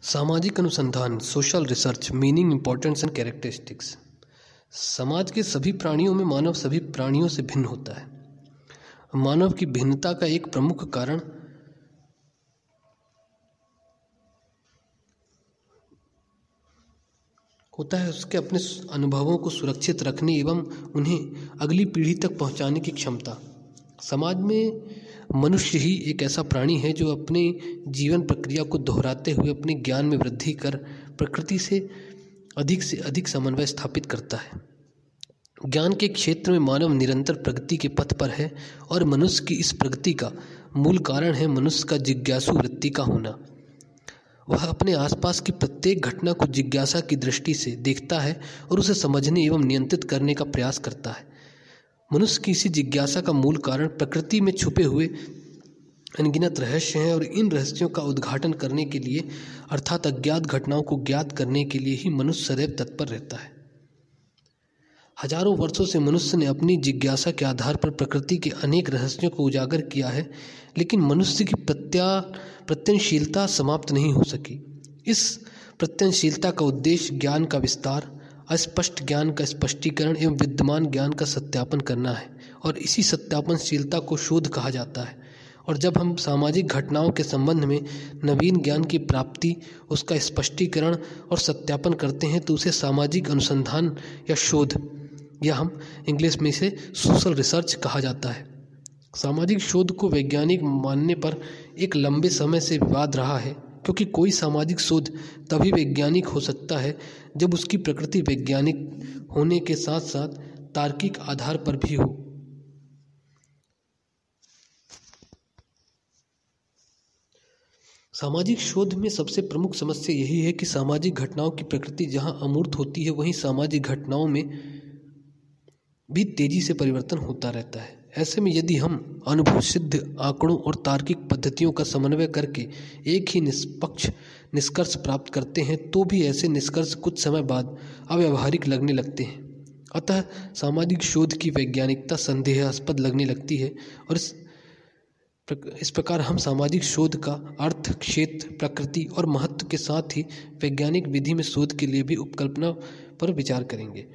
सामाजिक अनुसंधान, social research, meaning, importance and characteristics. समाज के सभी प्राणियों में मानव सभी प्राणियों से भिन्न होता है। मानव की भिन्नता का एक प्रमुख कारण होता है उसके अपने अनुभवों को सुरक्षित रखने एवं उन्हें अगली पीढ़ी तक पहुंचाने की क्षमता। समाज में मनुष्य ही एक ऐसा प्राणी है जो अपने जीवन प्रक्रिया को दोहराते हुए अपने ज्ञान में वृद्धि कर प्रकृति से अधिक समन्वय स्थापित करता है। ज्ञान के क्षेत्र में मानव निरंतर प्रगति के पथ पर है और मनुष्य की इस प्रगति का मूल कारण है मनुष्य का जिज्ञासु वृत्ति का होना। वह अपने आसपास की प्रत्येक घटना को जिज्ञासा की दृष्टि से देखता है और उसे समझने एवं नियंत्रित करने का प्रयास करता है। मनुष्य की इसी जिज्ञासा का मूल कारण प्रकृति में छुपे हुए अनगिनत रहस्य हैं और इन रहस्यों का उद्घाटन करने के लिए अर्थात अज्ञात घटनाओं को ज्ञात करने के लिए ही मनुष्य सदैव तत्पर रहता है। हजारों वर्षों से मनुष्य ने अपनी जिज्ञासा के आधार पर प्रकृति के अनेक रहस्यों को उजागर किया है, लेकिन मनुष्य की प्रत्ययनशीलता समाप्त नहीं हो सकी। इस प्रत्ययनशीलता का उद्देश्य ज्ञान का विस्तार, अस्पष्ट ज्ञान का स्पष्टीकरण एवं विद्यमान ज्ञान का सत्यापन करना है और इसी सत्यापनशीलता को शोध कहा जाता है। और जब हम सामाजिक घटनाओं के संबंध में नवीन ज्ञान की प्राप्ति, उसका स्पष्टीकरण और सत्यापन करते हैं तो उसे सामाजिक अनुसंधान या शोध, या हम इंग्लिश में इसे सोशल रिसर्च कहा जाता है। सामाजिक शोध को वैज्ञानिक मानने पर एक लंबे समय से विवाद रहा है, क्योंकि कोई सामाजिक शोध तभी वैज्ञानिक हो सकता है जब उसकी प्रकृति वैज्ञानिक होने के साथ साथ तार्किक आधार पर भी हो। सामाजिक शोध में सबसे प्रमुख समस्या यही है कि सामाजिक घटनाओं की प्रकृति जहां अमूर्त होती है, वहीं सामाजिक घटनाओं में भी तेजी से परिवर्तन होता रहता है। ऐसे में यदि हम अनुभव सिद्ध आंकड़ों और तार्किक पद्धतियों का समन्वय करके एक ही निष्पक्ष निष्कर्ष प्राप्त करते हैं तो भी ऐसे निष्कर्ष कुछ समय बाद अव्यावहारिक लगने लगते हैं। अतः सामाजिक शोध की वैज्ञानिकता संदेहास्पद लगने लगती है और इस प्रकार हम सामाजिक शोध का अर्थ, क्षेत्र, प्रकृति और महत्व के साथ ही वैज्ञानिक विधि में शोध के लिए भी उपकल्पना पर विचार करेंगे।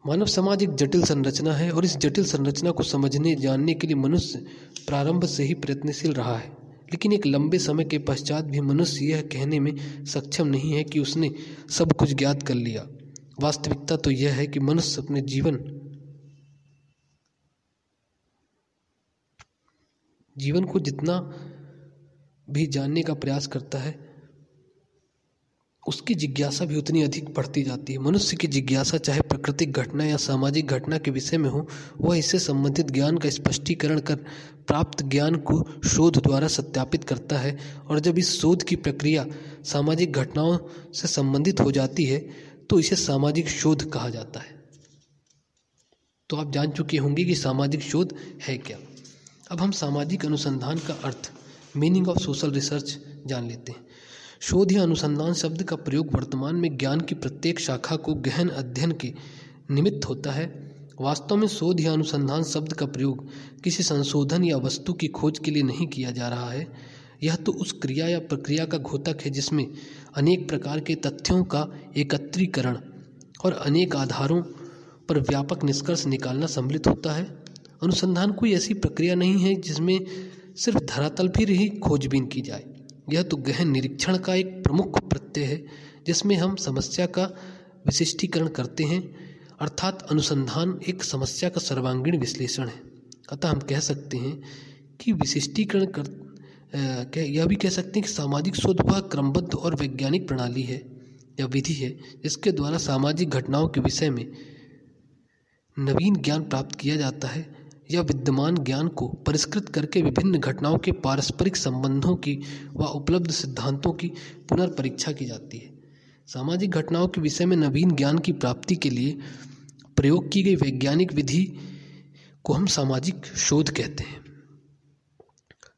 मानव समाज एक जटिल संरचना है और इस जटिल संरचना को समझने जानने के लिए मनुष्य प्रारंभ से ही प्रयत्नशील रहा है, लेकिन एक लंबे समय के पश्चात भी मनुष्य यह कहने में सक्षम नहीं है कि उसने सब कुछ ज्ञात कर लिया। वास्तविकता तो यह है कि मनुष्य अपने जीवन को जितना भी जानने का प्रयास करता है, उसकी जिज्ञासा भी उतनी अधिक बढ़ती जाती है। मनुष्य की जिज्ञासा चाहे प्राकृतिक घटना या सामाजिक घटना के विषय में हो, वह इससे संबंधित ज्ञान का स्पष्टीकरण कर प्राप्त ज्ञान को शोध द्वारा सत्यापित करता है। और जब इस शोध की प्रक्रिया सामाजिक घटनाओं से संबंधित हो जाती है तो इसे सामाजिक शोध कहा जाता है। तो आप जान चुके होंगे कि सामाजिक शोध है क्या। अब हम सामाजिक अनुसंधान का अर्थ, मीनिंग ऑफ सोशल रिसर्च जान लेते हैं। शोध या अनुसंधान शब्द का प्रयोग वर्तमान में ज्ञान की प्रत्येक शाखा को गहन अध्ययन के निमित्त होता है। वास्तव में शोध या अनुसंधान शब्द का प्रयोग किसी संशोधन या वस्तु की खोज के लिए नहीं किया जा रहा है। यह तो उस क्रिया या प्रक्रिया का घोतक है जिसमें अनेक प्रकार के तथ्यों का एकत्रीकरण और अनेक आधारों पर व्यापक निष्कर्ष निकालना सम्मिलित होता है। अनुसंधान कोई ऐसी प्रक्रिया नहीं है जिसमें सिर्फ धरातल पर ही खोजबीन की जाए। यह तो गहन निरीक्षण का एक प्रमुख प्रत्यय है जिसमें हम समस्या का विशिष्टीकरण करते हैं, अर्थात अनुसंधान एक समस्या का सर्वांगीण विश्लेषण है। अतः हम कह सकते हैं कि यह भी कह सकते हैं कि सामाजिक शोध वह क्रमबद्ध और वैज्ञानिक प्रणाली है या विधि है जिसके द्वारा सामाजिक घटनाओं के विषय में नवीन ज्ञान प्राप्त किया जाता है या विद्यमान ज्ञान को परिष्कृत करके विभिन्न घटनाओं के पारस्परिक संबंधों की व उपलब्ध सिद्धांतों की पुनर्परीक्षा की जाती है। सामाजिक घटनाओं के विषय में नवीन ज्ञान की प्राप्ति के लिए प्रयोग की गई वैज्ञानिक विधि को हम सामाजिक शोध कहते हैं।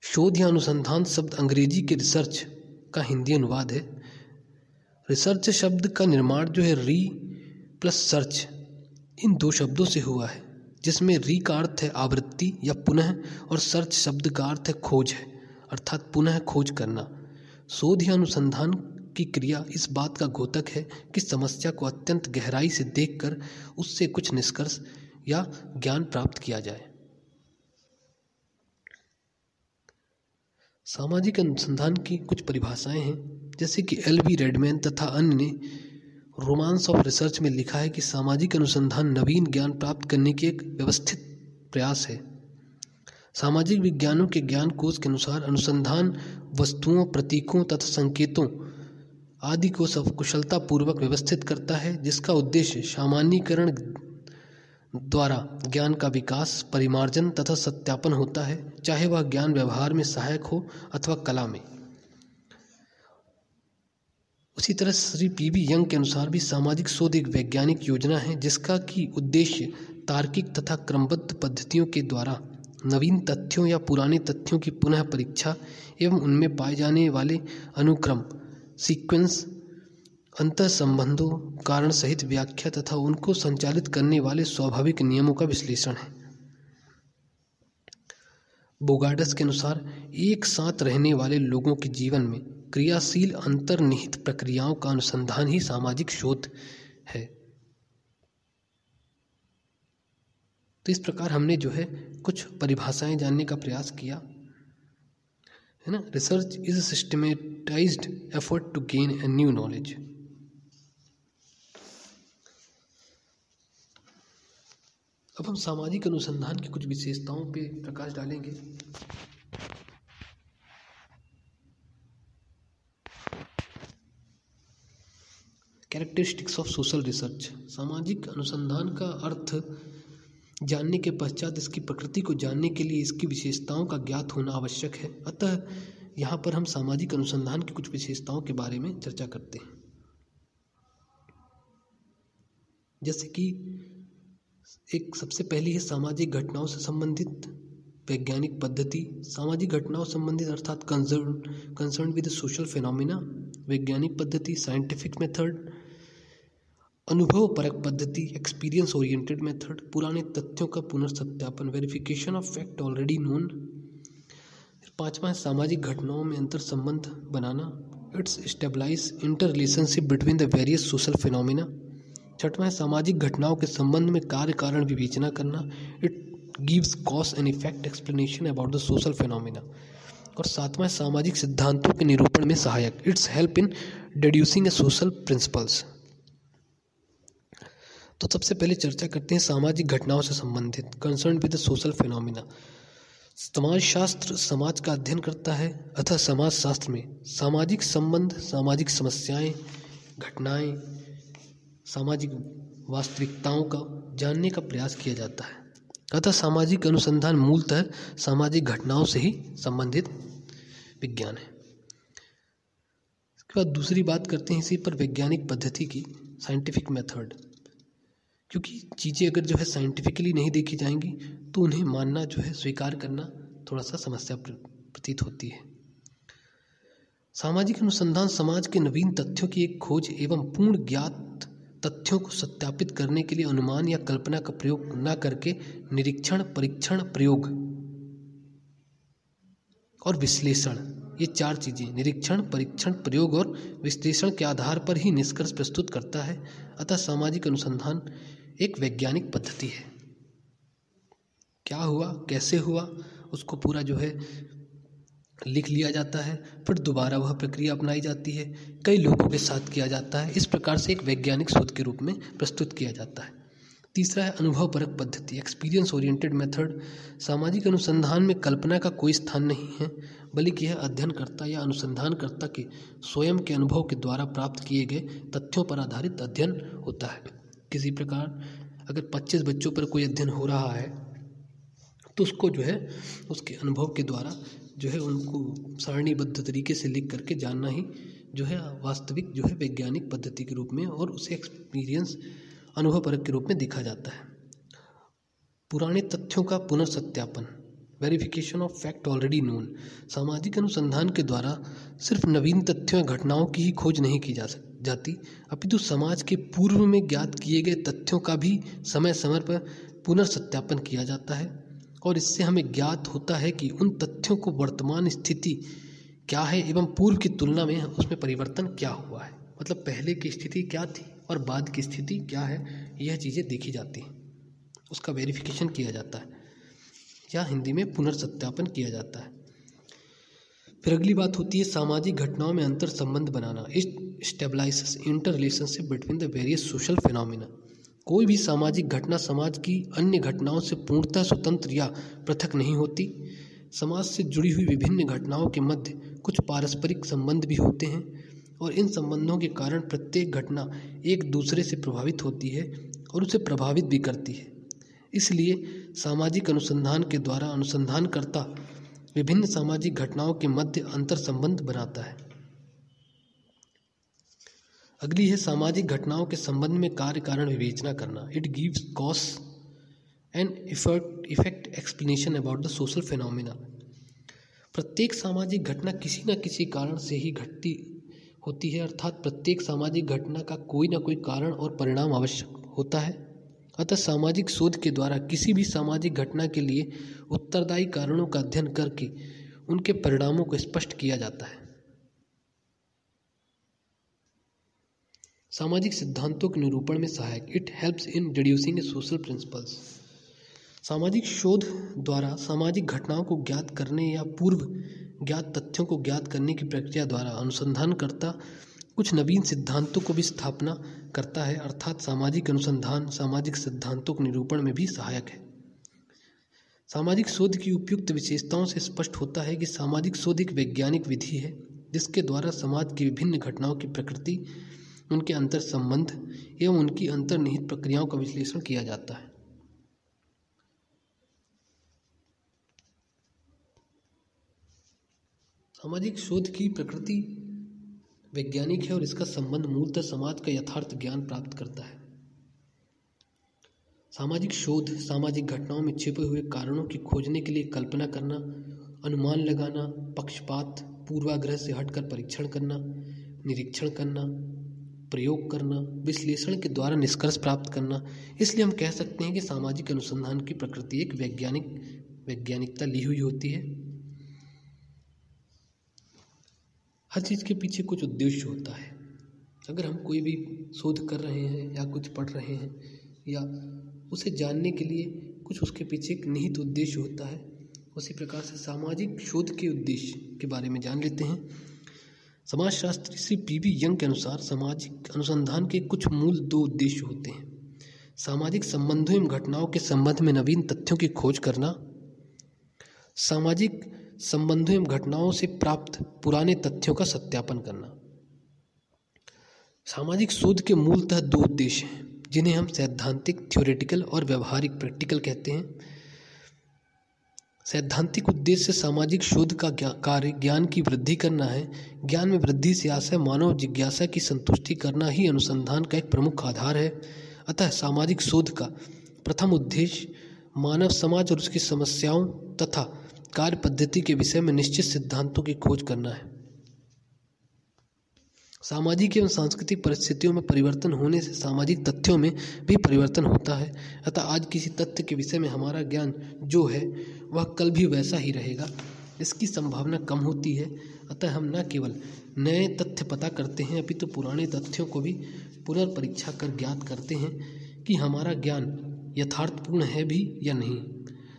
शोध या अनुसंधान शब्द अंग्रेजी के रिसर्च का हिंदी अनुवाद है। रिसर्च शब्द का निर्माण जो है री प्लस सर्च, इन दो शब्दों से हुआ है, जिसमें री का अर्थ है आवृत्ति या पुनः और सर्च शब्द का अर्थ है खोज है, अर्थात पुनः खोज करना। शोध या अनुसंधान की क्रिया इस बात का द्योतक है कि समस्या को अत्यंत गहराई से देखकर उससे कुछ निष्कर्ष या ज्ञान प्राप्त किया जाए। सामाजिक अनुसंधान की कुछ परिभाषाएं हैं, जैसे कि एल.बी. रेडमैन तथा अन्य ने रोमांस ऑफ रिसर्च में लिखा है कि सामाजिक अनुसंधान नवीन ज्ञान प्राप्त करने की एक व्यवस्थित प्रयास है। सामाजिक विज्ञानों के ज्ञान कोश के अनुसार अनुसंधान वस्तुओं, प्रतीकों तथा संकेतों आदि को कुशलतापूर्वक व्यवस्थित करता है, जिसका उद्देश्य सामान्यीकरण द्वारा ज्ञान का विकास, परिमार्जन तथा सत्यापन होता है, चाहे वह ज्ञान व्यवहार में सहायक हो अथवा कला में। उसी तरह श्री पी.बी. यंग के अनुसार भी सामाजिक शोध एक वैज्ञानिक योजना है जिसका की उद्देश्य तार्किक तथा क्रमबद्ध पद्धतियों के द्वारा नवीन तथ्यों या पुराने तथ्यों की पुनः परीक्षा एवं उनमें पाए जाने वाले अनुक्रम, सीक्वेंस, अंतर संबंधों, कारण सहित व्याख्या तथा उनको संचालित करने वाले स्वाभाविक नियमों का विश्लेषण है। बोगार्डस के अनुसार एक साथ रहने वाले लोगों के जीवन में क्रियाशील अंतर्निहित प्रक्रियाओं का अनुसंधान ही सामाजिक शोध है। तो इस प्रकार हमने जो है कुछ परिभाषाएं जानने का प्रयास किया है ना। Research is a systematized effort to gain a new knowledge. अब हम सामाजिक अनुसंधान की कुछ विशेषताओं पे प्रकाश डालेंगे। Characteristics of social research. सामाजिक अनुसंधान का अर्थ जानने के पश्चात इसकी प्रकृति को जानने के लिए इसकी विशेषताओं का ज्ञात होना आवश्यक है। अतः यहाँ पर हम सामाजिक अनुसंधान की कुछ विशेषताओं के बारे में चर्चा करते हैं। जैसे कि एक सबसे पहली है सामाजिक घटनाओं से संबंधित वैज्ञानिक पद्धति। सामाजिक घटनाओं संबंधित अर्थात कंसर्न विद सोशल फिनोमिना, वैज्ञानिक पद्धति, साइंटिफिक मेथड, अनुभव परक पद्धति, एक्सपीरियंस ओरिएंटेड मेथड, पुराने तथ्यों का पुनर्सत्यापन, verification of fact already known. फिर पांचवा है सामाजिक घटनाओं में अंतर संबंध बनाना, it's stabilize inter relationship between the various social phenomena. छठवां है सामाजिक घटनाओं के संबंध में कार्य कारण विवेचना करना, it gives cause and effect explanation about the social phenomena. और सातवां है सामाजिक सिद्धांतों के निरूपण में सहायक, it's help in deducing a social principles. तो सबसे पहले चर्चा करते हैं सामाजिक घटनाओं से संबंधित, concern with the social phenomena. समाजशास्त्र समाज का अध्ययन करता है, अतः समाज शास्त्र में सामाजिक संबंध, सामाजिक समस्याएं, घटनाएं, सामाजिक वास्तविकताओं का जानने का प्रयास किया जाता है। अतः सामाजिक अनुसंधान मूलतः सामाजिक घटनाओं से ही संबंधित विज्ञान है। इसके बाद दूसरी बात करते हैं इसी पर वैज्ञानिक पद्धति की, साइंटिफिक मेथड। क्योंकि चीज़ें अगर जो है साइंटिफिकली नहीं देखी जाएंगी तो उन्हें मानना जो है, स्वीकार करना थोड़ा सा समस्या प्रतीत होती है। सामाजिक अनुसंधान समाज के नवीन तथ्यों की एक खोज एवं पूर्ण ज्ञात तथ्यों को सत्यापित करने के लिए अनुमान या कल्पना का प्रयोग न करके निरीक्षण, परीक्षण, प्रयोग और विश्लेषण, ये चार चीज़ें, निरीक्षण, परीक्षण, प्रयोग और विश्लेषण के आधार पर ही निष्कर्ष प्रस्तुत करता है। अतः सामाजिक अनुसंधान एक वैज्ञानिक पद्धति है। क्या हुआ, कैसे हुआ, उसको पूरा जो है लिख लिया जाता है, फिर दोबारा वह प्रक्रिया अपनाई जाती है, कई लोगों के साथ किया जाता है। इस प्रकार से एक वैज्ञानिक शोध के रूप में प्रस्तुत किया जाता है। तीसरा है अनुभव परक पद्धति, एक्सपीरियंस ओरिएंटेड मेथड। सामाजिक अनुसंधान में कल्पना का कोई स्थान नहीं है, बल्कि यह अध्ययनकर्ता या अनुसंधानकर्ता के स्वयं के अनुभव के द्वारा प्राप्त किए गए तथ्यों पर आधारित अध्ययन होता है। किसी प्रकार अगर 25 बच्चों पर कोई अध्ययन हो रहा है तो उसको जो है उसके अनुभव के द्वारा जो है उनको सारणीबद्ध तरीके से लिख करके जानना ही जो है वास्तविक जो है वैज्ञानिक पद्धति के रूप में, और उसे एक्सपीरियंस अनुभव परक के रूप में देखा जाता है। पुराने तथ्यों का पुनर्सत्यापन, verification of fact already known. सामाजिक अनुसंधान के द्वारा सिर्फ नवीन तथ्यों या घटनाओं की ही खोज नहीं की जाती, अपितु समाज के पूर्व में ज्ञात किए गए तथ्यों का भी समय समय पर पुनर्सत्यापन किया जाता है, और इससे हमें ज्ञात होता है कि उन तथ्यों को वर्तमान स्थिति क्या है एवं पूर्व की तुलना में उसमें परिवर्तन क्या हुआ है, मतलब पहले की स्थिति क्या थी और बाद की स्थिति क्या है, यह चीज़ें देखी जाती हैं, उसका वेरिफिकेशन किया जाता है या हिंदी में पुनर्सत्यापन किया जाता है। फिर अगली बात होती है सामाजिक घटनाओं में अंतर संबंध बनाना। It stabilizes inter relationship between the various social phenomena. कोई भी सामाजिक घटना समाज की अन्य घटनाओं से पूर्णतः स्वतंत्र या पृथक नहीं होती। समाज से जुड़ी हुई विभिन्न घटनाओं के मध्य कुछ पारस्परिक संबंध भी होते हैं और इन संबंधों के कारण प्रत्येक घटना एक दूसरे से प्रभावित होती है और उसे प्रभावित भी करती है। इसलिए सामाजिक अनुसंधान के द्वारा अनुसंधानकर्ता विभिन्न सामाजिक घटनाओं के मध्य अंतर संबंध बनाता है। अगली है सामाजिक घटनाओं के संबंध में कार्य कारण विवेचना करना। It gives cause and effect explanation about the social phenomena. प्रत्येक सामाजिक घटना किसी न किसी कारण से ही घटती होती है, अर्थात प्रत्येक सामाजिक घटना का कोई न कोई कारण और परिणाम आवश्यक होता है। अतः सामाजिक शोध के द्वारा किसी भी सामाजिक घटना के लिए उत्तरदायी कारणों का अध्ययन करके उनके परिणामों को स्पष्ट किया जाता है। सामाजिक सिद्धांतों के निरूपण में सहायक। It helps in deducing a social principles. सामाजिक शोध द्वारा सामाजिक घटनाओं को ज्ञात करने या पूर्व ज्ञात तथ्यों को ज्ञात करने की प्रक्रिया द्वारा अनुसंधानकर्ता कुछ नवीन सिद्धांतों को भी स्थापना करता है, अर्थात सामाजिक अनुसंधान सामाजिक सिद्धांतों के निरूपण में भी सहायक है। सामाजिक शोध की उपयुक्त विशेषताओं से स्पष्ट होता है कि सामाजिक शोध एक वैज्ञानिक विधि है जिसके द्वारा समाज की विभिन्न घटनाओं की प्रकृति, उनके अंतर संबंध एवं उनकी अंतर्निहित प्रक्रियाओं का विश्लेषण किया जाता है। सामाजिक शोध की प्रकृति वैज्ञानिक है और इसका संबंध मूलतः समाज का यथार्थ ज्ञान प्राप्त करता है। सामाजिक शोध सामाजिक घटनाओं में छिपे हुए कारणों की खोजने के लिए कल्पना करना, अनुमान लगाना, पक्षपात, पूर्वाग्रह से हटकर परीक्षण करना, निरीक्षण करना, प्रयोग करना, विश्लेषण के द्वारा निष्कर्ष प्राप्त करना। इसलिए हम कह सकते हैं कि सामाजिक अनुसंधान की प्रकृति एक वैज्ञानिकता ली हुई होती है। हर चीज़ के पीछे कुछ उद्देश्य होता है। अगर हम कोई भी शोध कर रहे हैं या कुछ पढ़ रहे हैं या उसे जानने के लिए कुछ उसके पीछे एक निहित उद्देश्य होता है, उसी प्रकार से सामाजिक शोध के उद्देश्य के बारे में जान लेते हैं। समाजशास्त्री श्री पी.वी. यंग के अनुसार सामाजिक अनुसंधान के कुछ मूल 2 उद्देश्य होते हैं। सामाजिक संबंधों एवं घटनाओं के संबंध में नवीन तथ्यों की खोज करना, सामाजिक संबंधों एवं घटनाओं से प्राप्त पुराने तथ्यों का सत्यापन करना। सामाजिक शोध के मूलतः 2 उद्देश्य हैं जिन्हें हम सैद्धांतिक थ्योरेटिकल और व्यवहारिक प्रैक्टिकल कहते हैं। सैद्धांतिक उद्देश्य सामाजिक शोध का कार्य ज्ञान की वृद्धि करना है। ज्ञान में वृद्धि से आशय मानव जिज्ञासा की संतुष्टि करना ही अनुसंधान का एक प्रमुख आधार है। अतः सामाजिक शोध का प्रथम उद्देश्य मानव समाज और उसकी समस्याओं तथा कार्य पद्धति के विषय में निश्चित सिद्धांतों की खोज करना है। सामाजिक एवं सांस्कृतिक परिस्थितियों में परिवर्तन होने से सामाजिक तथ्यों में भी परिवर्तन होता है। अतः आज किसी तथ्य के विषय में हमारा ज्ञान जो है वह कल भी वैसा ही रहेगा, इसकी संभावना कम होती है। अतः हम न केवल नए तथ्य पता करते हैं अपितु पुराने तथ्यों को भी पुनर्परीक्षा कर ज्ञात करते हैं कि हमारा ज्ञान यथार्थपूर्ण है भी या नहीं।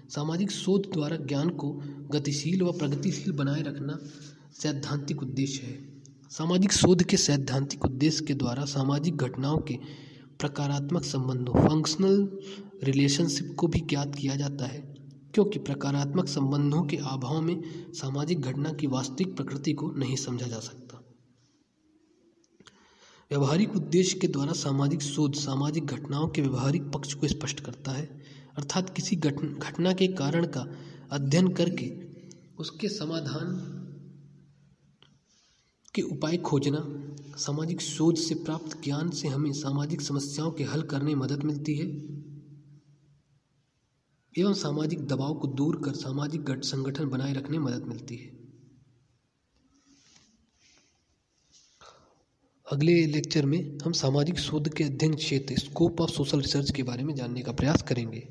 सामाजिक शोध द्वारा ज्ञान को गतिशील व प्रगतिशील बनाए रखना सैद्धांतिक उद्देश्य है। सामाजिक शोध के सैद्धांतिक उद्देश्य के द्वारा सामाजिक घटनाओं के प्रकारात्मक संबंधों फंक्शनल रिलेशनशिप को भी ज्ञात किया जाता है, क्योंकि प्रकारात्मक संबंधों के अभाव में सामाजिक घटना की वास्तविक प्रकृति को नहीं समझा जा सकता। व्यवहारिक उद्देश्य के द्वारा सामाजिक शोध सामाजिक घटनाओं के व्यवहारिक पक्ष को स्पष्ट करता है, अर्थात किसी घटना के कारण का अध्ययन करके उसके समाधान के उपाय खोजना। सामाजिक शोध से प्राप्त ज्ञान से हमें सामाजिक समस्याओं के हल करने में मदद मिलती है एवं सामाजिक दबाव को दूर कर सामाजिक संगठन बनाए रखने में मदद मिलती है। अगले लेक्चर में हम सामाजिक शोध के अध्ययन क्षेत्र स्कोप ऑफ सोशल रिसर्च के बारे में जानने का प्रयास करेंगे।